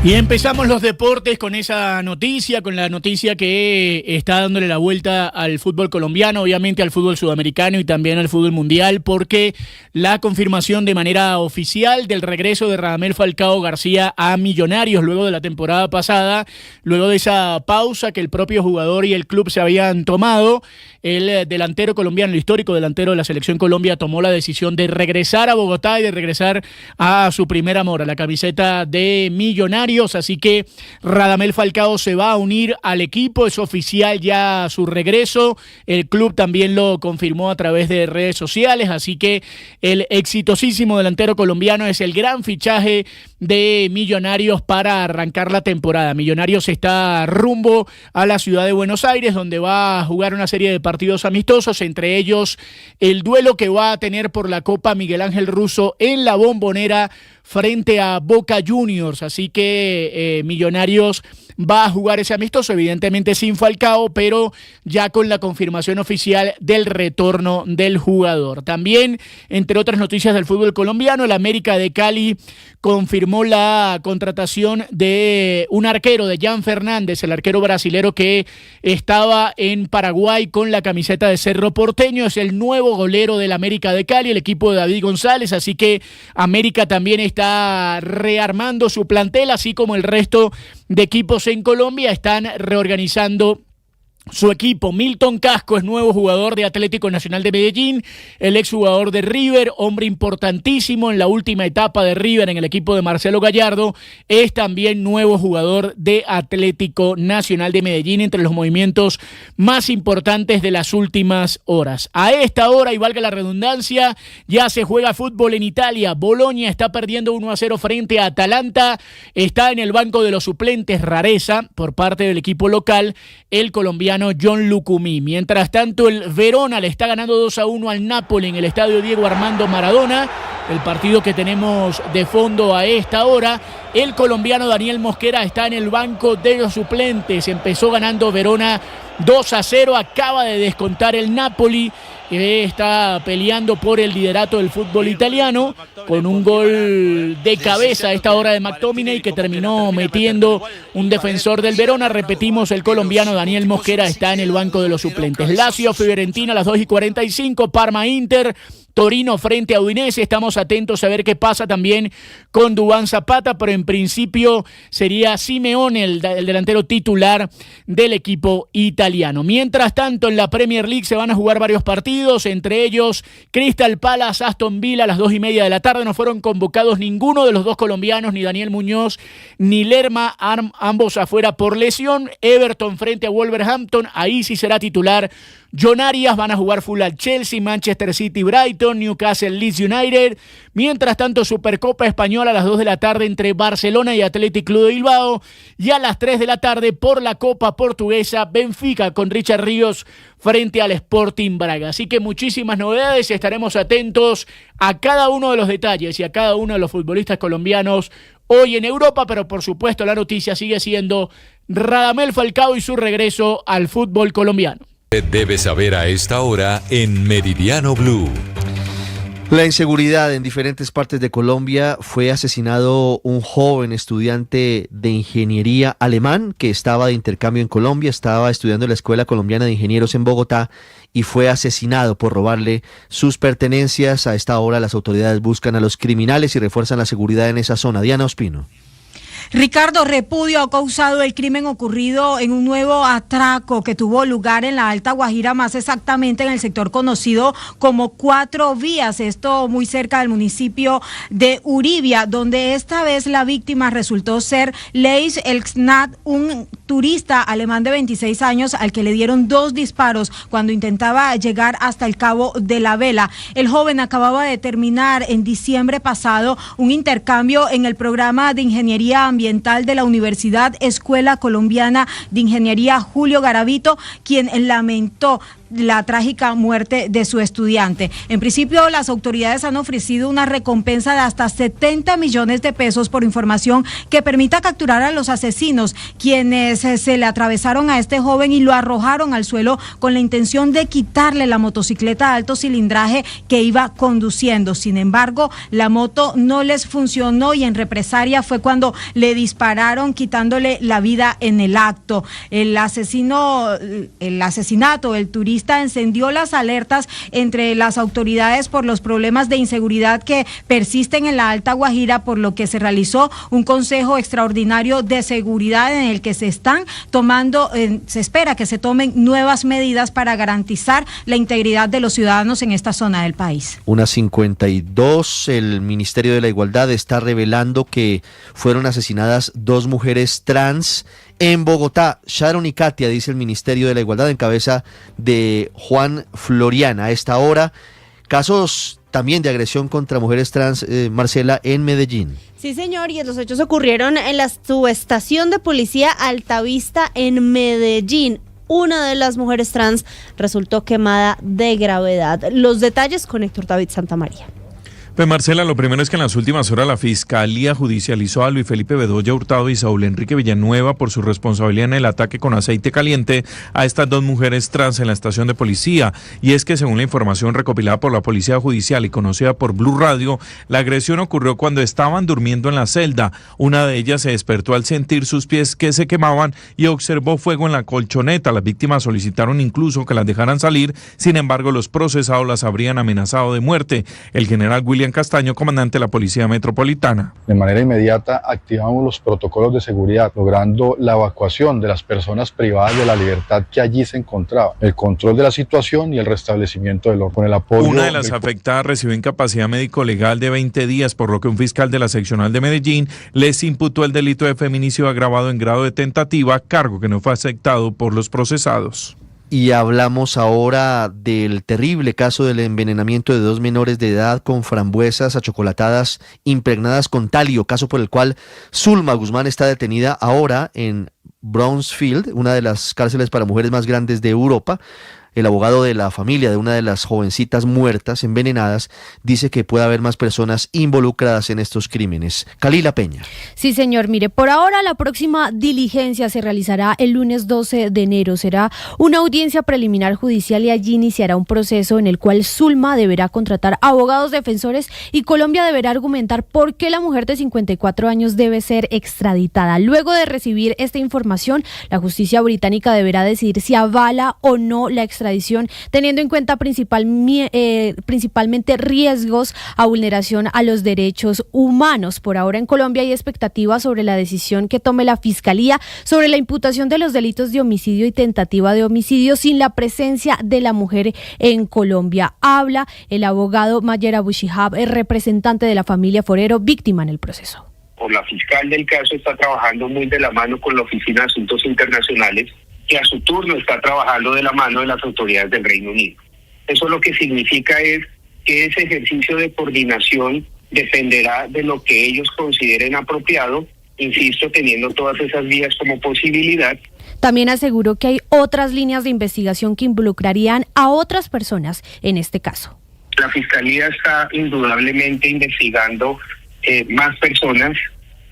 Y empezamos los deportes con esa noticia, con la noticia que está dándole la vuelta al fútbol colombiano, obviamente al fútbol sudamericano y también al fútbol mundial, porque la confirmación de manera oficial del regreso de Radamel Falcao García a Millonarios luego de la temporada pasada, luego de esa pausa que el propio jugador y el club se habían tomado. El delantero colombiano, el histórico delantero de la Selección Colombia, tomó la decisión de regresar a Bogotá y de regresar a su primer amor, a la camiseta de Millonarios. Así que Radamel Falcao se va a unir al equipo, es oficial ya su regreso. El club también lo confirmó a través de redes sociales, así que el exitosísimo delantero colombiano es el gran fichaje de Millonarios para arrancar la temporada. Millonarios está rumbo a la ciudad de Buenos Aires, donde va a jugar una serie de partidos amistosos, entre ellos el duelo que va a tener por la Copa Miguel Ángel Russo en la Bombonera frente a Boca Juniors. Así que Millonarios va a jugar ese amistoso, evidentemente sin Falcao, pero ya con la confirmación oficial del retorno del jugador. También, entre otras noticias del fútbol colombiano, el América de Cali confirmó la contratación de un arquero, de Jan Fernández, el arquero brasilero que estaba en Paraguay con la camiseta de Cerro Porteño. Es el nuevo golero del América de Cali, el equipo de David González, así que América también está rearmando su plantel, así como el resto de equipos en Colombia están reorganizando su equipo. Milton Casco es nuevo jugador de Atlético Nacional de Medellín, el exjugador de River, hombre importantísimo en la última etapa de River en el equipo de Marcelo Gallardo, es también nuevo jugador de Atlético Nacional de Medellín, entre los movimientos más importantes de las últimas horas. A esta hora, y valga la redundancia, ya se juega fútbol en Italia. Bolonia está perdiendo 1-0 frente a Atalanta, está en el banco de los suplentes, rareza por parte del equipo local, el colombiano John Lucumí. Mientras tanto, el Verona le está ganando 2-1 al Napoli en el estadio Diego Armando Maradona, el partido que tenemos de fondo a esta hora. El colombiano Daniel Mosquera está en el banco de los suplentes. Empezó ganando Verona 2-0, acaba de descontar el Napoli, que está peleando por el liderato del fútbol italiano, con un gol de cabeza a esta hora de McTominay, que terminó metiendo un defensor del Verona. Repetimos, el colombiano Daniel Mosquera está en el banco de los suplentes. Lazio Fiorentina a las 2:45, Parma Inter, Torino frente a Udinese. Estamos atentos a ver qué pasa también con Duván Zapata, pero en principio sería Simeone el delantero titular del equipo italiano. Mientras tanto, en la Premier League se van a jugar varios partidos, entre ellos Crystal Palace, Aston Villa a las 2:30 de la tarde. No fueron convocados ninguno de los dos colombianos, ni Daniel Muñoz ni Lerma, ambos afuera por lesión. Everton frente a Wolverhampton, ahí sí será titular John Arias. Van a jugar full al Chelsea, Manchester City, Brighton, Newcastle, Leeds United. Mientras tanto, Supercopa Española a las 2 de la tarde entre Barcelona y Athletic Club de Bilbao. Y a las 3 de la tarde por la Copa Portuguesa, Benfica con Richard Ríos frente al Sporting Braga. Así que muchísimas novedades y estaremos atentos a cada uno de los detalles y a cada uno de los futbolistas colombianos hoy en Europa, pero por supuesto la noticia sigue siendo Radamel Falcao y su regreso al fútbol colombiano. Debes saber a esta hora en Meridiano Blue. La inseguridad en diferentes partes de Colombia. Fue asesinado un joven estudiante de ingeniería alemán que estaba de intercambio en Colombia, estaba estudiando en la Escuela Colombiana de Ingenieros en Bogotá y fue asesinado por robarle sus pertenencias. A esta hora las autoridades buscan a los criminales y refuerzan la seguridad en esa zona. Diana Ospino. Ricardo, repudio ha causado el crimen ocurrido en un nuevo atraco que tuvo lugar en la Alta Guajira, más exactamente en el sector conocido como Cuatro Vías, esto muy cerca del municipio de Uribia, donde esta vez la víctima resultó ser Leis Elksnat, un turista alemán de 26 años al que le dieron 2 disparos cuando intentaba llegar hasta el Cabo de la Vela. El joven acababa de terminar en diciembre pasado un intercambio en el programa de Ingeniería Ambiental de la Universidad Escuela Colombiana de Ingeniería Julio Garavito, quien lamentó la trágica muerte de su estudiante. En principio, las autoridades han ofrecido una recompensa de hasta 70 millones de pesos por información que permita capturar a los asesinos, quienes se le atravesaron a este joven y lo arrojaron al suelo con la intención de quitarle la motocicleta de alto cilindraje que iba conduciendo. Sin embargo, la moto no les funcionó y en represalia fue cuando le dispararon, quitándole la vida en el acto. El asesinato del turista encendió las alertas entre las autoridades por los problemas de inseguridad que persisten en la Alta Guajira, por lo que se realizó un consejo extraordinario de seguridad en el que se espera que se tomen nuevas medidas para garantizar la integridad de los ciudadanos en esta zona del país. Unas 52, el Ministerio de la Igualdad está revelando que fueron asesinadas 2 mujeres trans en Bogotá. Sharon y Katia, dice el Ministerio de la Igualdad en cabeza de Juan Floriana. A esta hora, casos también de agresión contra mujeres trans, Marcela, en Medellín. Sí, señor, y los hechos ocurrieron en la subestación de policía Altavista en Medellín. Una de las mujeres trans resultó quemada de gravedad. Los detalles con Héctor David Santamaría. Pues Marcela, lo primero es que en las últimas horas la Fiscalía judicializó a Luis Felipe Bedoya Hurtado y Saúl Enrique Villanueva por su responsabilidad en el ataque con aceite caliente a estas 2 mujeres trans en la estación de policía. Y es que según la información recopilada por la Policía Judicial y conocida por Blue Radio, la agresión ocurrió cuando estaban durmiendo en la celda. Una de ellas se despertó al sentir sus pies que se quemaban y observó fuego en la colchoneta. Las víctimas solicitaron incluso que las dejaran salir, sin embargo los procesados las habrían amenazado de muerte. El general William Castaño, comandante de la Policía Metropolitana. De manera inmediata activamos los protocolos de seguridad, logrando la evacuación de las personas privadas de la libertad que allí se encontraban, el control de la situación y el restablecimiento del orden. Con el apoyo. Una de las afectadas recibió incapacidad médico-legal de 20 días, por lo que un fiscal de la seccional de Medellín les imputó el delito de feminicidio agravado en grado de tentativa, cargo que no fue aceptado por los procesados. Y hablamos ahora del terrible caso del envenenamiento de 2 menores de edad con frambuesas achocolatadas impregnadas con talio, caso por el cual Zulma Guzmán está detenida ahora en Brownsfield, una de las cárceles para mujeres más grandes de Europa. El abogado de la familia de una de las jovencitas muertas, envenenadas, dice que puede haber más personas involucradas en estos crímenes. Kalila Peña. Sí, señor. Mire, por ahora la próxima diligencia se realizará el lunes 12 de enero. Será una audiencia preliminar judicial y allí iniciará un proceso en el cual Zulma deberá contratar abogados defensores y Colombia deberá argumentar por qué la mujer de 54 años debe ser extraditada. Luego de recibir esta información, la justicia británica deberá decidir si avala o no la extradición, teniendo en cuenta principalmente riesgos a vulneración a los derechos humanos. Por ahora en Colombia hay expectativas sobre la decisión que tome la Fiscalía sobre la imputación de los delitos de homicidio y tentativa de homicidio sin la presencia de la mujer en Colombia. Habla el abogado Mayer Abu Shihab, el representante de la familia Forero, víctima en el proceso. La fiscal del caso está trabajando muy de la mano con la Oficina de Asuntos Internacionales, que a su turno está trabajando de la mano de las autoridades del Reino Unido. Eso lo que significa es que ese ejercicio de coordinación dependerá de lo que ellos consideren apropiado, insisto, teniendo todas esas vías como posibilidad. También aseguró que hay otras líneas de investigación que involucrarían a otras personas en este caso. La Fiscalía está indudablemente investigando más personas,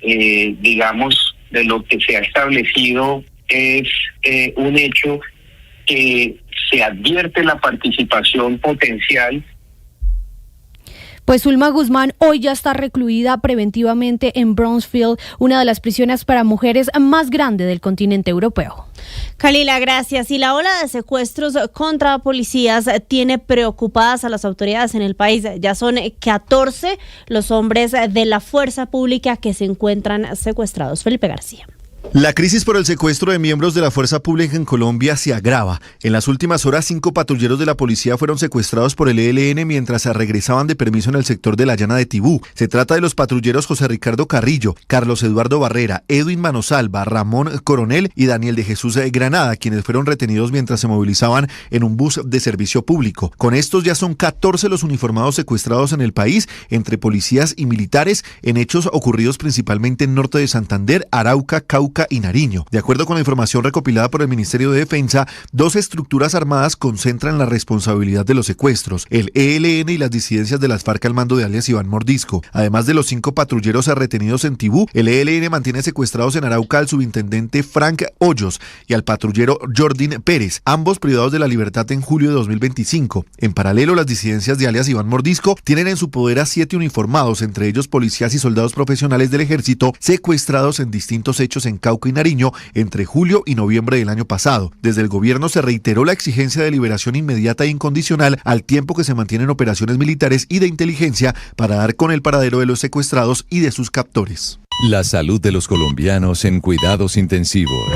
digamos, de lo que se ha establecido es un hecho que se advierte la participación potencial. Pues Zulma Guzmán hoy ya está recluida preventivamente en Brownsfield, una de las prisiones para mujeres más grandes del continente europeo. Kalila, gracias. Y la ola de secuestros contra policías tiene preocupadas a las autoridades en el país. Ya son 14 los hombres de la fuerza pública que se encuentran secuestrados. Felipe García. La crisis por el secuestro de miembros de la fuerza pública en Colombia se agrava. En las últimas horas, 5 patrulleros de la policía fueron secuestrados por el ELN mientras regresaban de permiso en el sector de la Llana de Tibú. Se trata de los patrulleros José Ricardo Carrillo, Carlos Eduardo Barrera, Edwin Manosalva, Ramón Coronel y Daniel de Jesús Granada, quienes fueron retenidos mientras se movilizaban en un bus de servicio público. Con estos ya son 14 los uniformados secuestrados en el país, entre policías y militares, en hechos ocurridos principalmente en norte de Santander, Arauca, Cauca Cauca y Nariño. De acuerdo con la información recopilada por el Ministerio de Defensa, 2 estructuras armadas concentran la responsabilidad de los secuestros, el ELN y las disidencias de las FARC al mando de alias Iván Mordisco. Además de los 5 patrulleros retenidos en Tibú, el ELN mantiene secuestrados en Arauca al subintendente Frank Hoyos y al patrullero Jordín Pérez, ambos privados de la libertad en julio de 2025. En paralelo, las disidencias de alias Iván Mordisco tienen en su poder a 7 uniformados, entre ellos policías y soldados profesionales del ejército, secuestrados en distintos hechos en Cauca y Nariño entre julio y noviembre del año pasado. Desde el gobierno se reiteró la exigencia de liberación inmediata e incondicional, al tiempo que se mantienen operaciones militares y de inteligencia para dar con el paradero de los secuestrados y de sus captores. La salud de los colombianos en cuidados intensivos.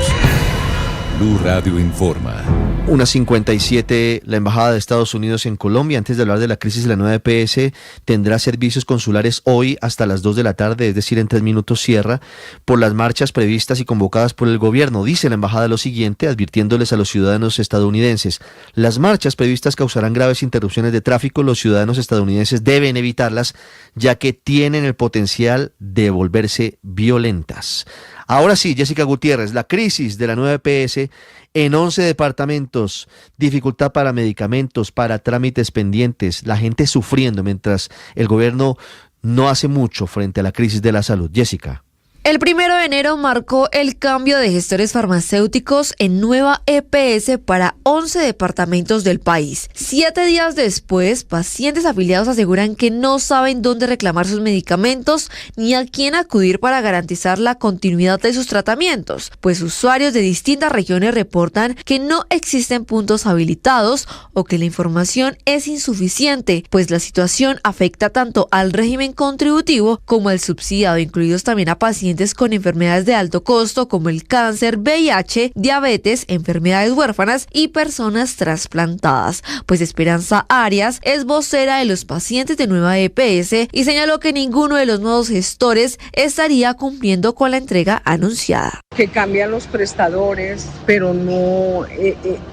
Blue Radio informa. 1:57, la Embajada de Estados Unidos en Colombia, antes de hablar de la crisis de la nueva EPS, tendrá servicios consulares hoy hasta las 2 de la tarde, es decir, en 3 minutos cierra, por las marchas previstas y convocadas por el gobierno. Dice la Embajada lo siguiente, advirtiéndoles a los ciudadanos estadounidenses: las marchas previstas causarán graves interrupciones de tráfico, los ciudadanos estadounidenses deben evitarlas, ya que tienen el potencial de volverse violentas. Ahora sí, Jessica Gutiérrez, la crisis de la nueva EPS en 11 departamentos, dificultad para medicamentos, para trámites pendientes, la gente sufriendo mientras el gobierno no hace mucho frente a la crisis de la salud. Jessica. El 1 de enero marcó el cambio de gestores farmacéuticos en nueva EPS para 11 departamentos del país. 7 días después, pacientes afiliados aseguran que no saben dónde reclamar sus medicamentos ni a quién acudir para garantizar la continuidad de sus tratamientos, pues usuarios de distintas regiones reportan que no existen puntos habilitados o que la información es insuficiente, pues la situación afecta tanto al régimen contributivo como al subsidiado, incluidos también a pacientes con enfermedades de alto costo como el cáncer, VIH, diabetes, enfermedades huérfanas y personas trasplantadas. Pues Esperanza Arias es vocera de los pacientes de nueva EPS y señaló que ninguno de los nuevos gestores estaría cumpliendo con la entrega anunciada. Que cambian los prestadores, pero no,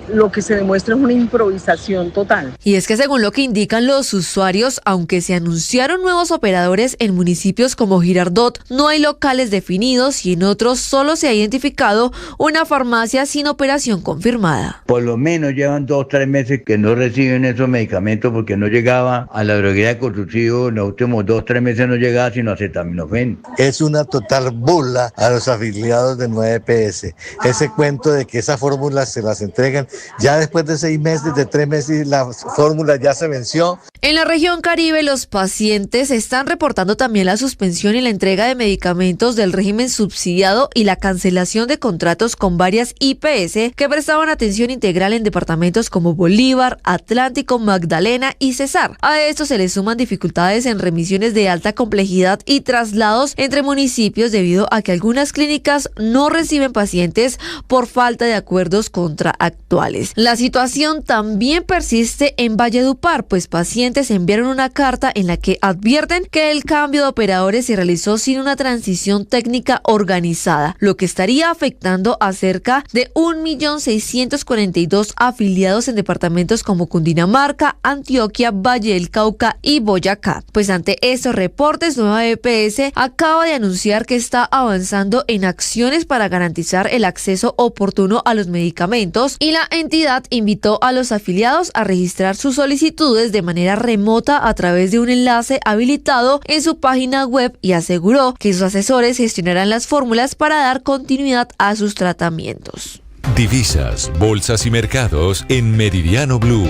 lo que se demuestra es una improvisación total. Y es que según lo que indican los usuarios, aunque se anunciaron nuevos operadores en municipios como Girardot, no hay locales definidos y en otros solo se ha identificado una farmacia sin operación confirmada. Por lo menos llevan 2 o 3 meses que no reciben esos medicamentos porque no llegaba a la droguería de Constructivo, en los últimos 2 o 3 meses no llegaba sino acetaminofén. Es una total burla a los afiliados de nueva EPS. Ese cuento de que esas fórmulas se las entregan ya después de 6 meses, de 3 meses la fórmula ya se venció. En la región Caribe, los pacientes están reportando también la suspensión y la entrega de medicamentos del régimen subsidiado y la cancelación de contratos con varias IPS que prestaban atención integral en departamentos como Bolívar, Atlántico, Magdalena y Cesar. A esto se le suman dificultades en remisiones de alta complejidad y traslados entre municipios debido a que algunas clínicas no reciben pacientes por falta de acuerdos contractuales. La situación también persiste en Valledupar, pues pacientes enviaron una carta en la que advierten que el cambio de operadores se realizó sin una transición técnica organizada, lo que estaría afectando a cerca de 1.642.000 afiliados en departamentos como Cundinamarca, Antioquia, Valle del Cauca y Boyacá. Pues ante estos reportes, nueva EPS acaba de anunciar que está avanzando en acciones para garantizar el acceso oportuno a los medicamentos y la entidad invitó a los afiliados a registrar sus solicitudes de manera remota a través de un enlace habilitado en su página web y aseguró que sus asesores gestionarán las fórmulas para dar continuidad a sus tratamientos. Divisas, bolsas y mercados en Meridiano Blue.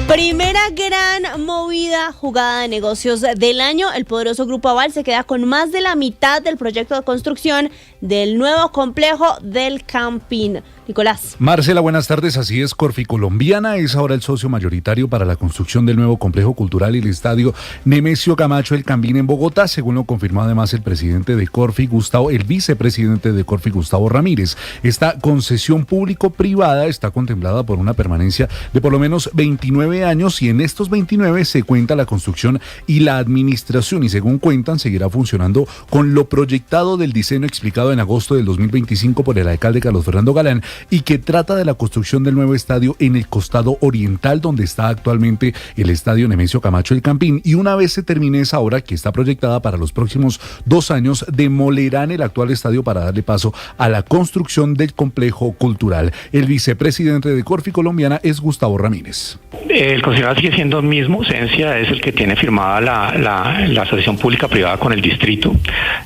Primera gran movida jugada de negocios del año. El poderoso Grupo Aval se queda con más de la mitad del proyecto de construcción del nuevo complejo del Campín. Nicolás. Marcela, buenas tardes. Así es, Corfi Colombiana es ahora el socio mayoritario para la construcción del nuevo complejo cultural y el estadio Nemesio Camacho El Campín en Bogotá, según lo confirmó además el presidente de Corfi, el vicepresidente de Corfi, Gustavo Ramírez. Esta concesión público-privada está contemplada por una permanencia de por lo menos 29 años y en estos 29 se cuenta la construcción y la administración y según cuentan seguirá funcionando con lo proyectado del diseño explicado en agosto del 2025 por el alcalde Carlos Fernando Galán y que trata de la construcción del nuevo estadio en el costado oriental donde está actualmente el estadio Nemesio Camacho El Campín, y una vez se termine esa obra, que está proyectada para los próximos 2 años, demolerán el actual estadio para darle paso a la construcción del complejo cultural. El vicepresidente de Corfi Colombiana es Gustavo Ramírez. El concesionario sigue siendo el mismo, Esencia es el que tiene firmada la asociación pública-privada con el distrito.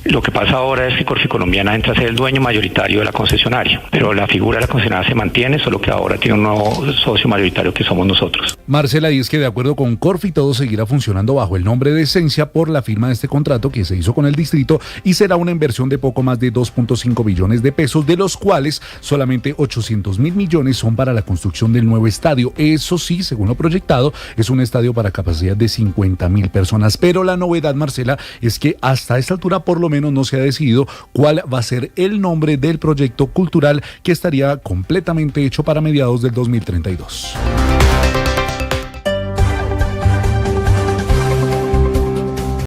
Lo que pasa ahora es que Corfi Colombiana entra a ser el dueño mayoritario de la concesionaria, pero la figura de la concesionaria se mantiene, solo que ahora tiene un nuevo socio mayoritario que somos nosotros. Marcela, y es que de acuerdo con Corfi todo seguirá funcionando bajo el nombre de Esencia por la firma de este contrato que se hizo con el distrito, y será una inversión de poco más de 2.5 billones de pesos, de los cuales solamente 800.000 millones son para la construcción del nuevo estadio. Eso sí, según lo proyectado, es un estadio para capacidad de 50.000 personas. Pero la novedad, Marcela, es que hasta esta altura por lo menos no se ha decidido cuál va a ser el nombre del proyecto cultural, que estaría completamente hecho para mediados del 2032.